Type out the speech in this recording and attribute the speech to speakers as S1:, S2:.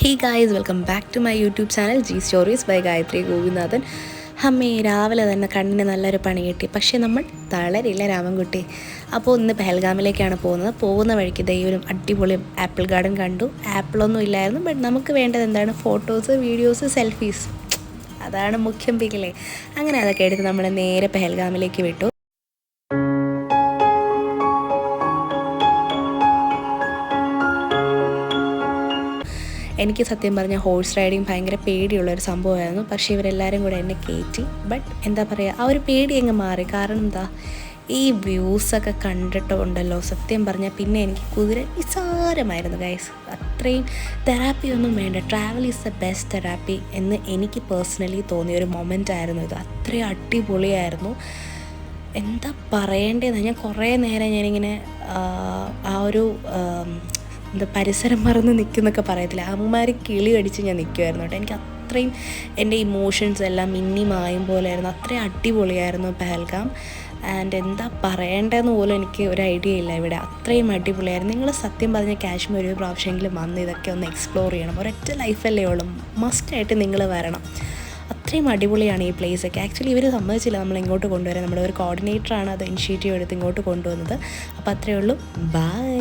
S1: Hey guys, welcome back to my YouTube channel G stories by Gayathri Gopinathan. അമ്മേ, രാവിലെ തന്നെ കണ്ണിന് നല്ലൊരു പണി കിട്ടി. പക്ഷേ നമ്മൾ തളരില്ല രാമൻകുട്ടി. അപ്പോൾ ഇന്ന് പെഹൽഗാമിലേക്കാണ് പോകുന്നത്. പോകുന്ന വഴിക്ക് ദൈവം അടിപൊളി ആപ്പിൾ ഗാർഡൻ കണ്ടു. ആപ്പിളൊന്നും ഇല്ലായിരുന്നു, ബട്ട് നമുക്ക് വേണ്ടത് എന്താണ്? Photos, videos, selfies. അതാണ് മുഖ്യം പിക്കില്ലേ. അങ്ങനെ അതൊക്കെ എടുത്ത് നമ്മൾ നേരെ പെഹൽഗാമിലേക്ക് വിട്ടു. എനിക്ക് സത്യം പറഞ്ഞാൽ ഹോഴ്സ് റൈഡിങ് ഭയങ്കര പേടിയുള്ളൊരു സംഭവമായിരുന്നു. പക്ഷേ ഇവരെല്ലാവരും കൂടെ എന്നെ കയറ്റി. ബട്ട് എന്താ പറയുക, ആ ഒരു പേടി അങ്ങ് മാറി. കാരണം എന്താ, ഈ വ്യൂസൊക്കെ കണ്ടിട്ടുണ്ടല്ലോ, സത്യം പറഞ്ഞാൽ പിന്നെ എനിക്ക് കുതിര നിസാരമായിരുന്നു ഗൈസ്. അത്രയും തെറാപ്പിയൊന്നും വേണ്ട. Travel is the best therapy എന്ന് എനിക്ക് പേഴ്സണലി തോന്നിയൊരു മൊമെൻ്റ് ആയിരുന്നു ഇത്. അത്രയും അടിപൊളിയായിരുന്നു. എന്താ പറയേണ്ടതെന്ന്, ഞാൻ കുറേ നേരം ഞാനിങ്ങനെ ആ ഒരു എന്താ പരിസരം മറന്ന് നിൽക്കുന്നൊക്കെ പറയത്തില്ല, അമ്മമാർ കിളി അടിച്ച് ഞാൻ നിൽക്കുമായിരുന്നു കേട്ടോ. എനിക്ക് അത്രയും എൻ്റെ ഇമോഷൻസ് എല്ലാം മായും പോലെയായിരുന്നു. അത്രയും അടിപൊളിയായിരുന്നു പെഹൽഗാം. ആൻഡ് എന്താ പറയേണ്ടതെന്ന് പോലും എനിക്ക് ഒരു ഐഡിയ ഇല്ല ഇവിടെ. അത്രയും അടിപൊളിയായിരുന്നു. നിങ്ങൾ സത്യം പറഞ്ഞാൽ കാശ്മീർ ഒരു പ്രാവശ്യമെങ്കിലും വന്ന് ഇതൊക്കെ ഒന്ന് എക്സ്പ്ലോർ ചെയ്യണം. ഒരൊറ്റ ലൈഫല്ലേ ഉള്ളൂ, മസ്റ്റായിട്ട് നിങ്ങൾ വരണം. അത്രയും അടിപൊളിയാണ് ഈ പ്ലേസൊക്കെ. ആക്ച്വലി ഇവർ സമ്മതിച്ചില്ല നമ്മൾ ഇങ്ങോട്ട് കൊണ്ടുവരാൻ. നമ്മുടെ ഒരു കോർഡിനേറ്ററാണ് അത് ഇനിഷ്യേറ്റീവ് എടുത്ത് ഇങ്ങോട്ട് കൊണ്ടുവന്നത്. അപ്പോൾ അത്രയേ ഉള്ളൂ. ബൈ.